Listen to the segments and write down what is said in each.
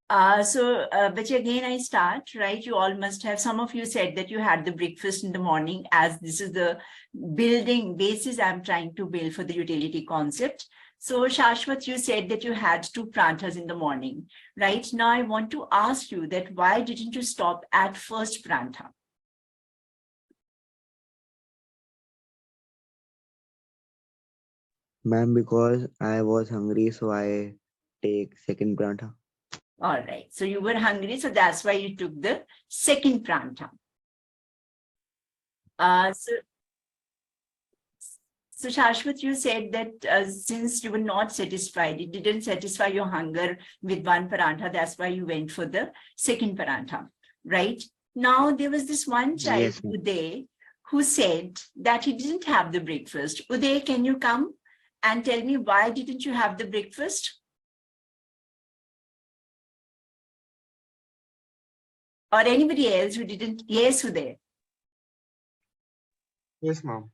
But again, I start, right? You all must have, some of you said that you had the breakfast in the morning, as this is the building basis I'm trying to build for the utility concept. So Shashwat, you said that you had 2 pranthas in the morning, right? Now I want to ask you that why didn't you stop at first prantha? Ma'am, because I was hungry, so I take second prantha. All right. So you were hungry, so that's why you took the second prantha. So Shashwat, you said that since you were not satisfied, it didn't satisfy your hunger with 1 parantha, that's why you went for the second parantha, right? Now, there was this one child, Yes, ma'am. Uday, who said that he didn't have the breakfast. Uday, can you come and tell me why didn't you have the breakfast? Or anybody else who didn't? Yes, Uday. Yes, ma'am.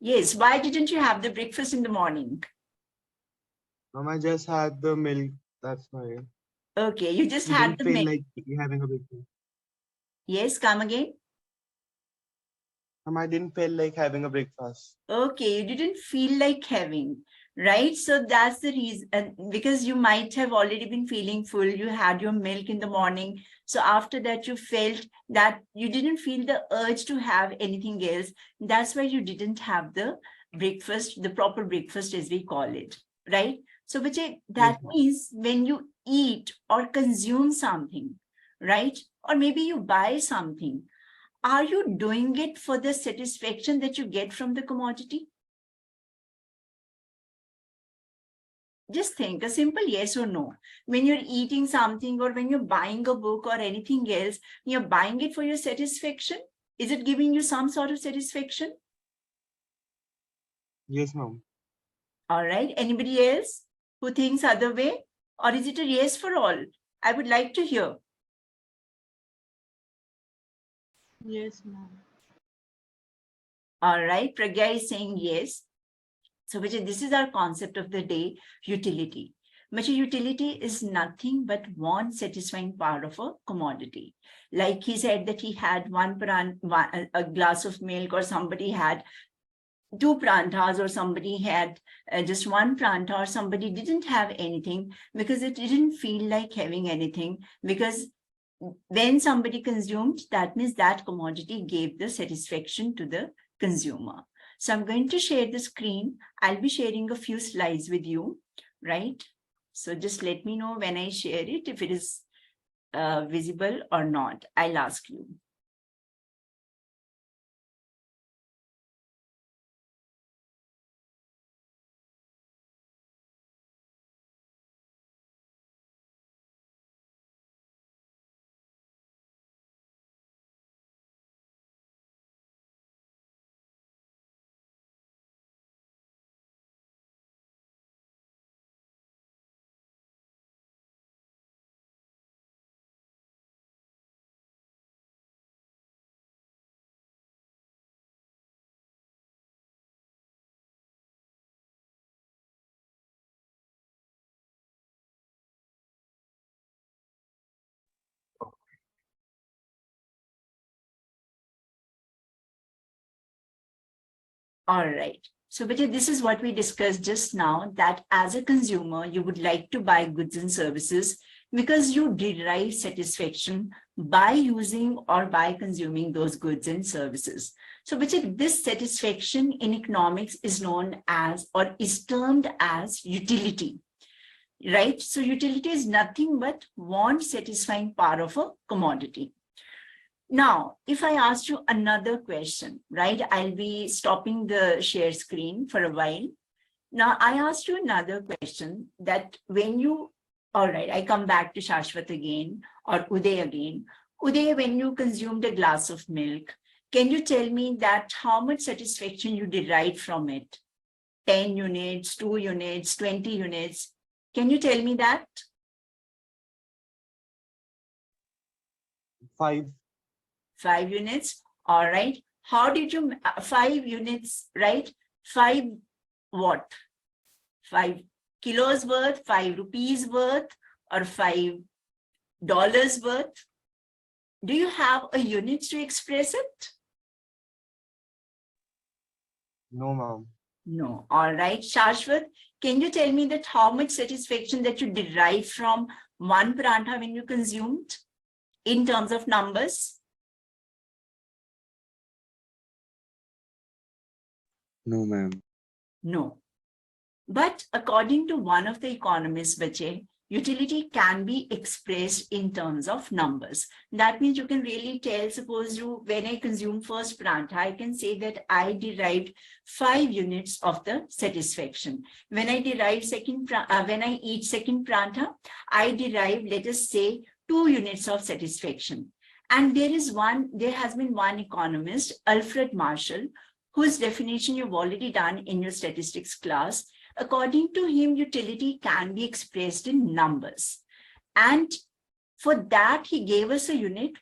Yes, why didn't you have the breakfast in the morning? Ma'am, I just had the milk. That's why. Okay, you just We had didn't the feel milk. like having a breakfast. Yes, come again. Ma'am, I didn't feel like having a breakfast. Okay, you didn't feel like having, right? So that's the reason, because you might have already been feeling full. You had your milk in the morning. So after that, you felt that you didn't feel the urge to have anything else. That's why you didn't have the breakfast, the proper breakfast as we call it, right? So Vijay, that Yes, ma'am. means when you eat or consume something, right? Or maybe you buy something, are you doing it for the satisfaction that you get from the commodity? Just think, a simple yes or no. When you're eating something or when you're buying a book or anything else, you're buying it for your satisfaction. Is it giving you some sort of satisfaction? Yes, ma'am. All right. Anybody else who thinks other way? Or is it a yes for all? I would like to hear. Yes, ma'am. All right. Pragya is saying yes. So, Vijay, this is our concept of the day, utility. But utility is nothing but one satisfying part of a commodity. Like he said that he had a glass of milk, or somebody had 2 pranthas, or somebody had just 1 prantha, or somebody didn't have anything because it didn't feel like having anything. Because when somebody consumed, that means that commodity gave the satisfaction to the consumer. So I'm going to share the screen. I'll be sharing a few slides with you, right? So just let me know when I share it, if it is visible or not. I'll ask you. All right. So, Vijay, this is what we discussed just now, that as a consumer, you would like to buy goods and services because you derive satisfaction by using or by consuming those goods and services. So, Vijay, this satisfaction in economics is known as, or is termed as, utility, right? So, utility is nothing but one satisfying part of a commodity. Now, if I asked you another question, right, I'll be stopping the share screen for a while. Now, I asked you another question that when you, all right, I come back to Shashwat again, or Uday again. Uday, when you consumed a glass of milk, can you tell me that how much satisfaction you derived from it? 10 units, 2 units, 20 units. Can you tell me that? 5. 5 units. All right. How did you, 5 units, right? 5 what? 5 kilos worth, 5 rupees worth, or 5 dollars worth. Do you have a unit to express it? No, ma'am. No. All right. Shashwat, can you tell me that how much satisfaction that you derive from one prantha when you consumed in terms of numbers? No, ma'am. No. But according to one of the economists, Bache, utility can be expressed in terms of numbers. That means you can really tell, suppose when I consume first prantha, I can say that I derived 5 units of the satisfaction. When I derive when I eat second prantha, I derive, let us say, 2 units of satisfaction. And there has been one economist, Alfred Marshall, whose definition you've already done in your statistics class. According to him, utility can be expressed in numbers. And for that, he gave us a unit.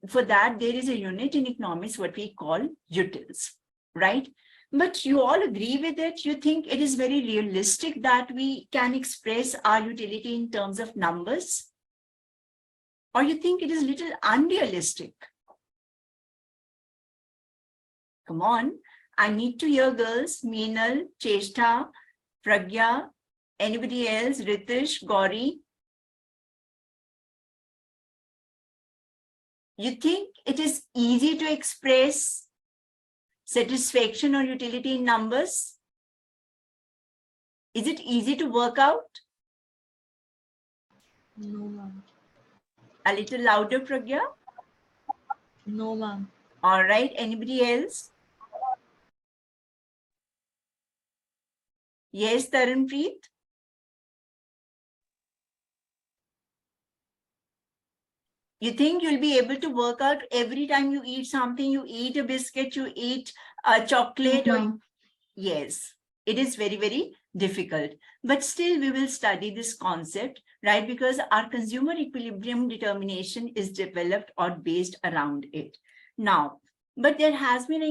For that, there is a unit in economics, what we call utils, right? But you all agree with it? You think it is very realistic that we can express our utility in terms of numbers? Or you think it is a little unrealistic? Come on, I need to hear girls. Meenal, Cheshta, Pragya, anybody else? Ritish, Gauri? You think it is easy to express satisfaction or utility in numbers? Is it easy to work out? No, ma'am. A little louder, Pragya. No, ma'am. All right, anybody else? Yes, Taranpreet? You think you'll be able to work out every time you eat something, you eat a biscuit, you eat a chocolate, or yes, it is very, very difficult. But still, we will study this concept, right? Because our consumer equilibrium determination is developed or based around it. Now, but there has been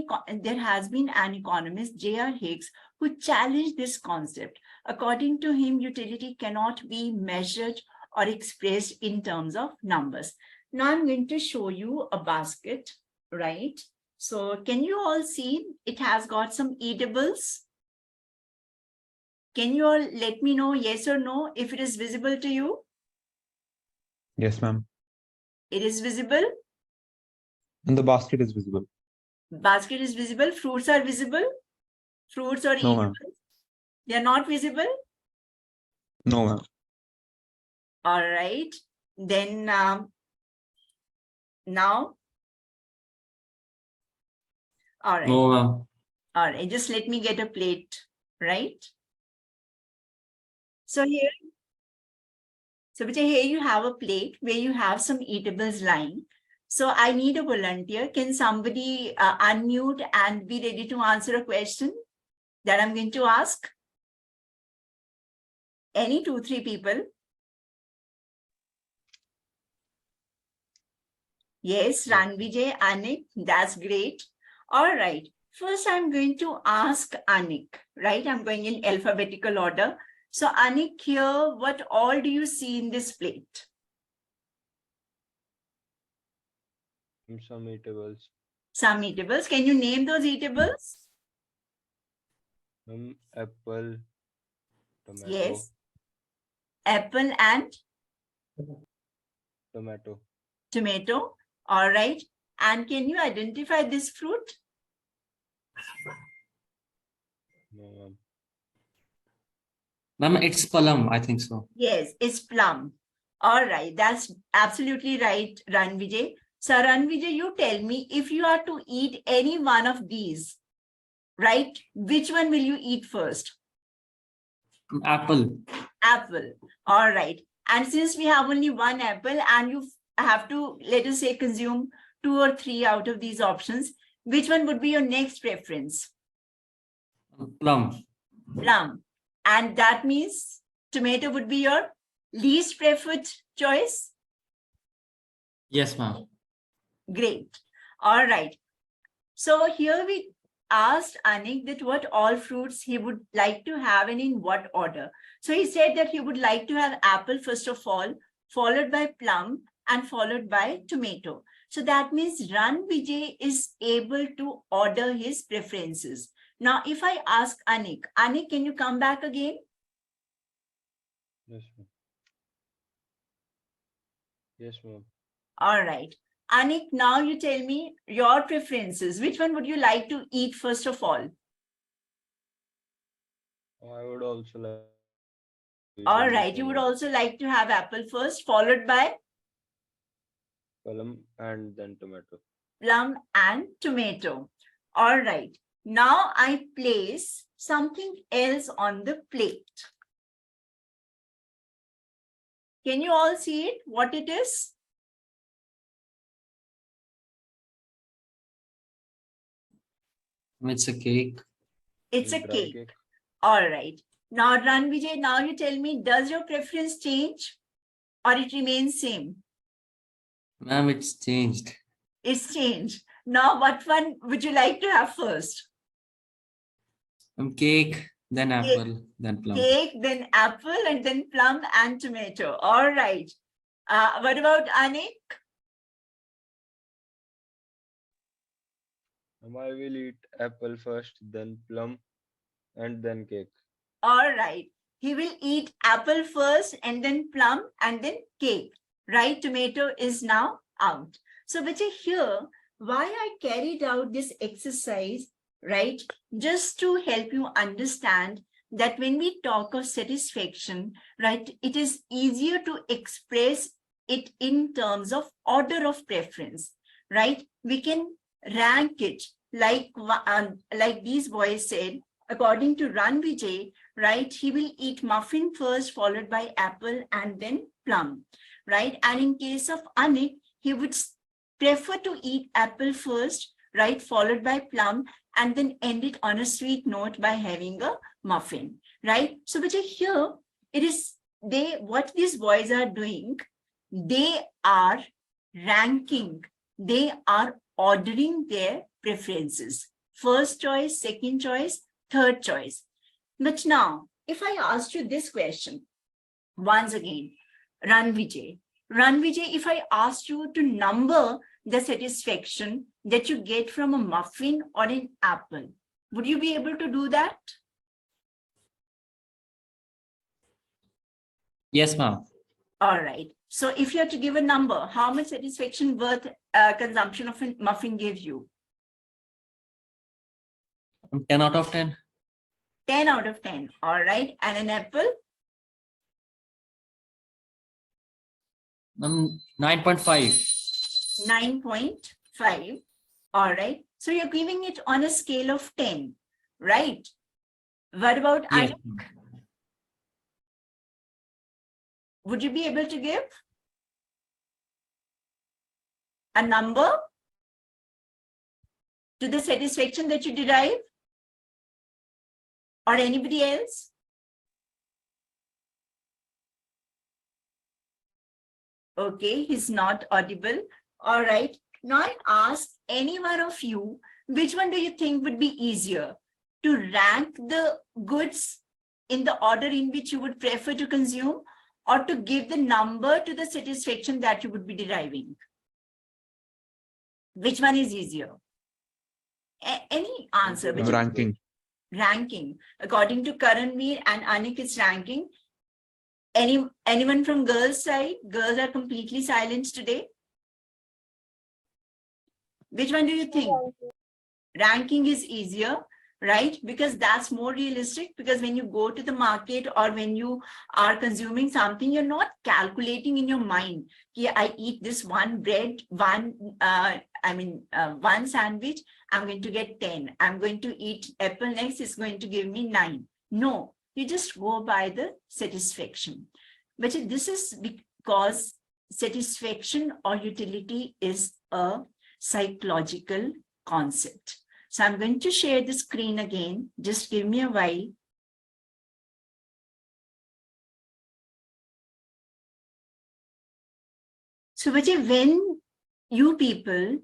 an economist, J.R. Hicks, who challenged this concept. According to him, utility cannot be measured or expressed in terms of numbers. Now I'm going to show you a basket, right? So can you all see it has got some eatables? Can you all let me know yes or no if it is visible to you? Yes, ma'am. It is visible. And the basket is visible. Basket is visible. Fruits are visible. Fruits or No, ma'am. eatables. They are not visible. No, ma'am. All right. Then now. All right. No, ma'am. All right. Just let me get a plate, right? So here you have a plate where you have some eatables lying. So I need a volunteer. Can somebody unmute and be ready to answer a question that I'm going to ask? Any 2-3 people? Yes, Ranvijay, Anik, that's great. All right. First, I'm going to ask Anik, right? I'm going in alphabetical order. So Anik, here, what all do you see in this plate? Some eatables. Some eatables. Can you name those eatables? Apple, tomato. Yes. Apple and Tomato. tomato. All right. And can you identify this fruit? No, ma'am. Ma'am, it's plum, I think so. Yes, it's plum. All right. That's absolutely right, Ranvijay. So Ranvijay, you tell me if you are to eat any one of these, right? Which one will you eat first? Apple. Apple. All right. And since we have only one apple and you have to, let us say, consume 2 or 3 out of these options, which one would be your next preference? Plum. Plum. And that means tomato would be your least preferred choice? Yes, ma'am. Great. All right. So here we asked Anik that what all fruits he would like to have and in what order. So he said that he would like to have apple first of all, followed by plum, and followed by tomato. So that means Ran Vijay is able to order his preferences. Now, if I ask Anik, Anik, can you come back again? Yes, ma'am. Yes, ma'am. All right. Anik, now you tell me your preferences. Which one would you like to eat first of all? I would also like to eat All only right. You would plum, also like to have apple first, followed by plum and then tomato. plum and tomato. All right. Now I place something else on the plate. Can you all see it? What it is? It's a cake. It's a Dry cake. All right. Now, Ranvijay, now you tell me, does your preference change or it remains same? Ma'am, it's changed. It's changed. Now, what one would you like to have first? Cake, then apple, then plum. Cake, then apple, and then plum and tomato. All right. What about Anik? I will eat apple first, then plum, and then cake. All right. He will eat apple first and then plum and then cake. Right? Tomato is now out. So, Vijay, here, why I carried out this exercise, right? Just to help you understand that when we talk of satisfaction, right, it is easier to express it in terms of order of preference, right? We can rank it like these boys said, according to Ran Vijay, right? He will eat muffin first, followed by apple and then plum, right? And in case of Anik, he would prefer to eat apple first, right? Followed by plum, and then end it on a sweet note by having a muffin, right? So, Vijay, here it is what these boys are doing, they are ranking, they are ordering their preferences. First choice, second choice, third choice. But now, if I asked you this question, once again, Ranvijay, if I asked you to number the satisfaction that you get from a muffin or an apple, would you be able to do that? Yes, ma'am. All right. So if you have to give a number, how much satisfaction worth consumption of a muffin gives you? 10 out of 10. 10 out of 10. All right. And an apple? 9.5. 9.5. All right. So you're giving it on a scale of 10, right? What about Yes. Anik? Would you be able to give a number to the satisfaction that you derive? Or anybody else? Okay, he's not audible. All right. Now I ask any one of you, which one do you think would be easier? To rank the goods in the order in which you would prefer to consume, or to give the number to the satisfaction that you would be deriving? Which one is easier? Any answer? Which Ranking. ranking. According to Karanveer and Anik, it's ranking. Anyone from girls' side? Girls are completely silent today. Which one do you think? Ranking is easier, right? Because that's more realistic. Because when you go to the market or when you are consuming something, you're not calculating in your mind. Yeah, I eat this one bread, one sandwich, I'm going to get 10. I'm going to eat apple next, it's going to give me 9. No, you just go by the satisfaction. But this is because satisfaction or utility is a psychological concept. So I'm going to share the screen again. Just give me a while. So Vijay, when you people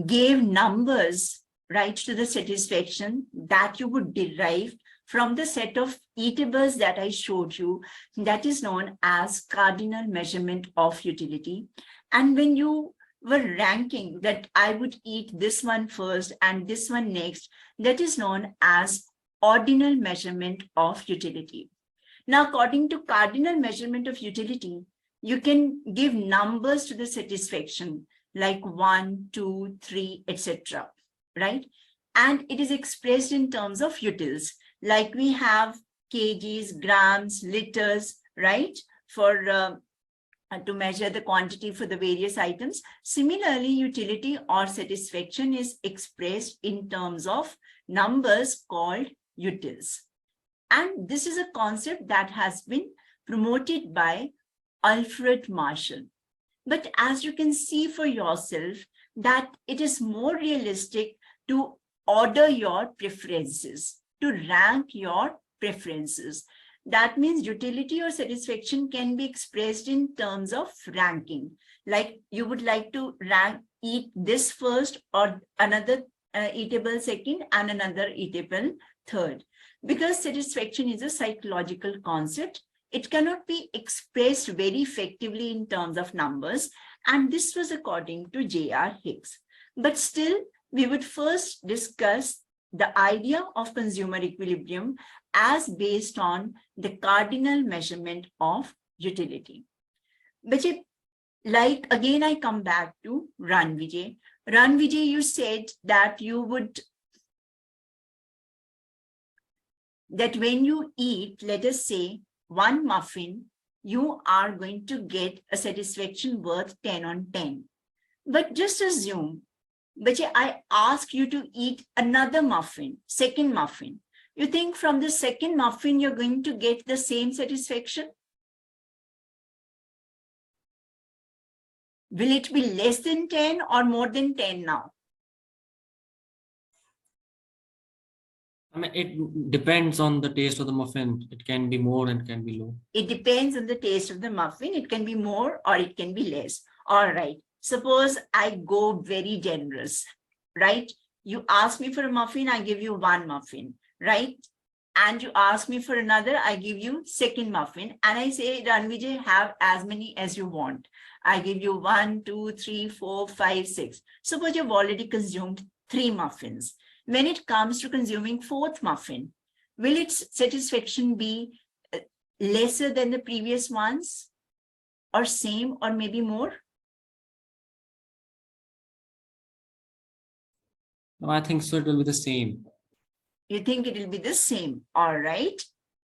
gave numbers, right, to the satisfaction that you would derive from the set of eatables that I showed you, that is known as cardinal measurement of utility. And when you were ranking that I would eat this one first and this one next, that is known as ordinal measurement of utility. Now, according to cardinal measurement of utility, you can give numbers to the satisfaction like 1, 2, 3, etc. Right? And it is expressed in terms of utils, like we have kgs, grams, liters, right? For to measure the quantity for the various items. Similarly, utility or satisfaction is expressed in terms of numbers called utils. And this is a concept that has been promoted by Alfred Marshall. But as you can see for yourself, that it is more realistic to order your preferences, to rank your preferences. That means utility or satisfaction can be expressed in terms of ranking. Like you would like to eat this first or another eatable second and another eatable third. Because satisfaction is a psychological concept, it cannot be expressed very effectively in terms of numbers. And this was according to J.R. Hicks. But still, we would first discuss the idea of consumer equilibrium as based on the cardinal measurement of utility. But like again, I come back to Ranvijay. Ranvijay, you said that you would, that when you eat, let us say, one muffin, you are going to get a satisfaction worth 10 on 10. But just assume, but I ask you to eat another muffin, second muffin. You think from the second muffin, you're going to get the same satisfaction? Will it be less than 10 or more than 10 now? I mean, it depends on the taste of the muffin. It can be more and can be low. It depends on the taste of the muffin. It can be more or it can be less. All right. Suppose I go very generous, right? You ask me for a muffin, I give you one muffin, right? And you ask me for another, I give you second muffin. And I say, Ranvijay, have as many as you want. I give you 1, 2, 3, 4, 5, 6. Suppose you've already consumed 3 muffins. When it comes to consuming 4th muffin, will its satisfaction be lesser than the previous ones, or same, or maybe more? No, I think so. It will be the same. You think it will be the same. All right.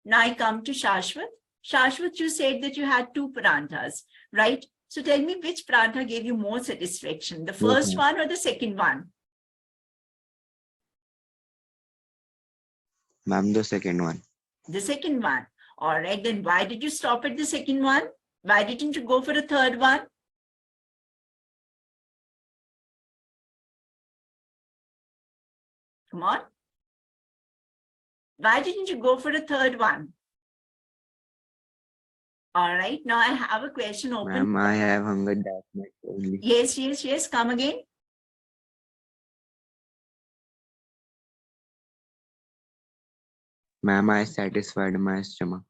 Now I come to Shashwat. Shashwat, you said that you had 2 paranthas, right? So tell me which parantha gave you more satisfaction, the first one or the second one? Ma'am, the second one. The second one. All right. Then why did you stop at the second one? Why didn't you go for the third one? Come on. Why didn't you go for the third one? All right. Now I have a question open. Ma'am, I have hunger that much only. Yes, yes, yes. Come again. Ma'am, I satisfied my stomach.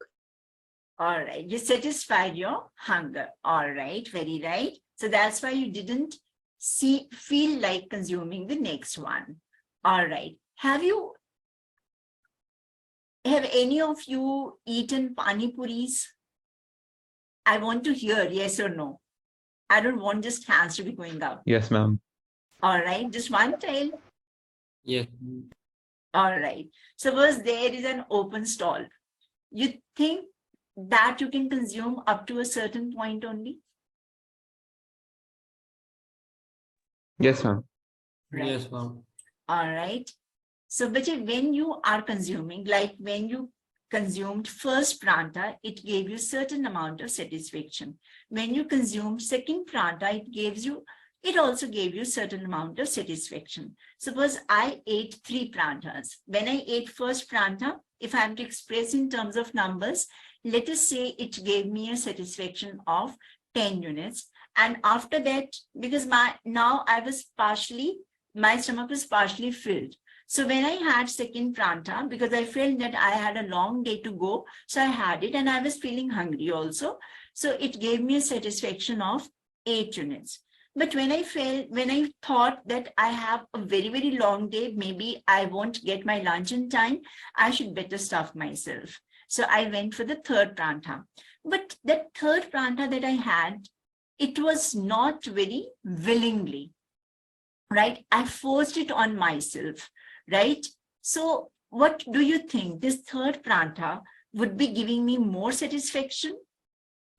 All right. You satisfied your hunger. All right. Very right. So that's why you didn't feel like consuming the next one. All right. Have any of you eaten pani puris? I want to hear yes or no. I don't want just hands to be going up. Yes, ma'am. All right. Just one tail. Yes. All right. Suppose there is an open stall. You think that you can consume up to a certain point only? Yes, ma'am. Right. Yes, ma'am. All right. So, but when you are consuming, like when you consumed first pranta, it gave you certain amount of satisfaction. When you consumed second pranta, it also gave you certain amount of satisfaction. Suppose I ate 3 prantas. When I ate first pranta, if I am to express in terms of numbers, let us say it gave me a satisfaction of 10 units. And after that, because my stomach was partially filled. So when I had second pranta, because I felt that I had a long day to go, so I had it and I was feeling hungry also. So it gave me a satisfaction of 8 units. But when I thought that I have a very, very long day, maybe I won't get my lunch in time, I should better stuff myself. So I went for the third prantha. But that third prantha that I had, it was not very willingly, right? I forced it on myself, right? So what do you think? This third prantha would be giving me more satisfaction,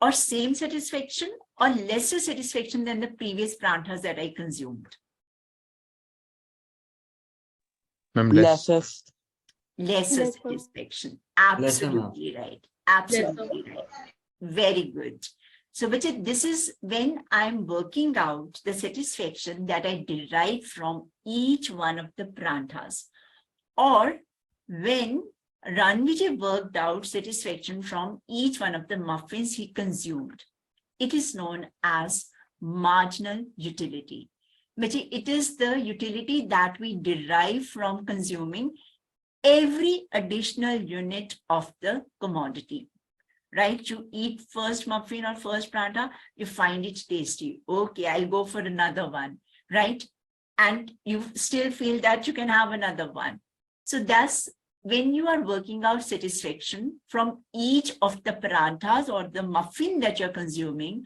or same satisfaction, or lesser satisfaction than the previous pranthas that I consumed? Ma'am, less. Lessest. Lesser Lesser. satisfaction. Lesser, ma'am. Absolutely right. Absolutely right. Very good. So, Bachit, this is when I'm working out the satisfaction that I derive from each one of the pranthas, or when Ranvijay worked out satisfaction from each one of the muffins he consumed. It is known as marginal utility. Bachit, it is the utility that we derive from consuming every additional unit of the commodity. Right? You eat first muffin or first prantha, you find it tasty. Okay, I'll go for another one, right? And you still feel that you can have another one. So that's when you are working out satisfaction from each of the paranthas or the muffin that you're consuming,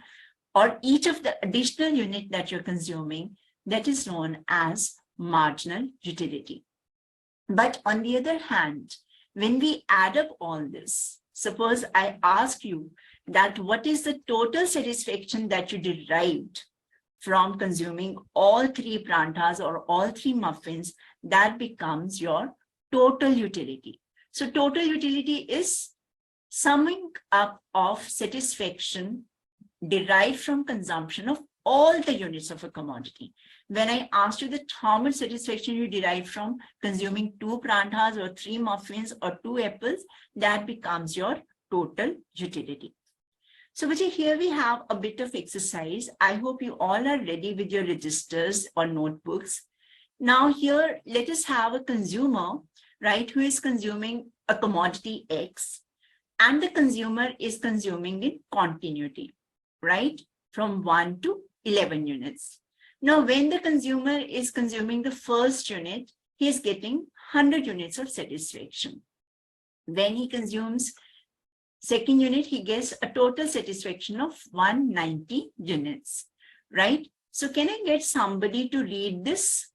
or each of the additional unit that you're consuming, that is known as marginal utility. But on the other hand, when we add up all this, suppose I ask you that what is the total satisfaction that you derived from consuming all three pranthas or all three muffins, that becomes your total utility. So total utility is summing up of satisfaction derived from consumption of all the units of a commodity. When I asked you that how much satisfaction you derive from consuming 2 pranthas or 3 muffins or 2 apples, that becomes your total utility. So Vijay, here we have a bit of exercise. I hope you all are ready with your registers or notebooks. Now here, let us have a consumer, right, who is consuming a commodity X, and the consumer is consuming in continuity, right, from 1 to 11 units. Now, when the consumer is consuming the first unit, he is getting 100 units of satisfaction. When he consumes second unit, he gets a total satisfaction of 190 units, right? So can I get somebody to read this?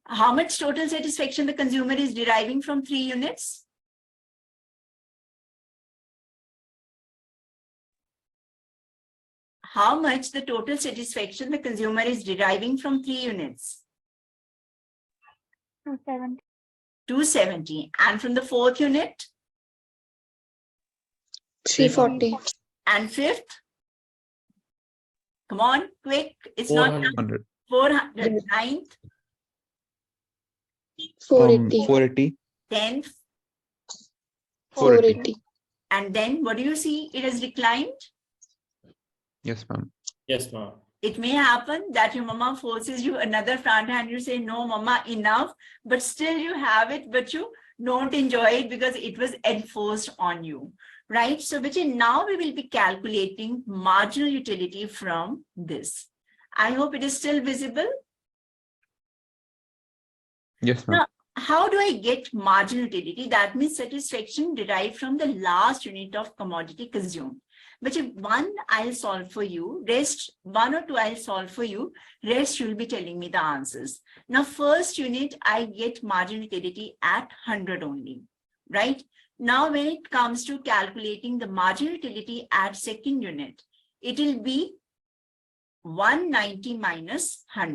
How much total satisfaction the consumer is deriving from 3 units? How much the total satisfaction the consumer is deriving from 3 units? 270. 270. And from the fourth unit? 340. And fifth? Come on, quick. It's not 400. 400. Ninth, 480. 480. 10th. 480. And then what do you see? It has declined. Yes, ma'am. Yes, ma'am. It may happen that your mama forces you another prantha and you say, no, mama, enough. But still you have it, but you don't enjoy it because it was enforced on you. Right? So, Vijay, now we will be calculating marginal utility from this. I hope it is still visible. Yes, ma'am. Now, how do I get marginal utility? That means satisfaction derived from the last unit of commodity consumed. But if one I'll solve for you, rest 1 or 2 I'll solve for you, rest you'll be telling me the answers. Now, first unit, I get marginal utility at 100 only, right? Now, when it comes to calculating the marginal utility at second unit, it will be 190 minus 100.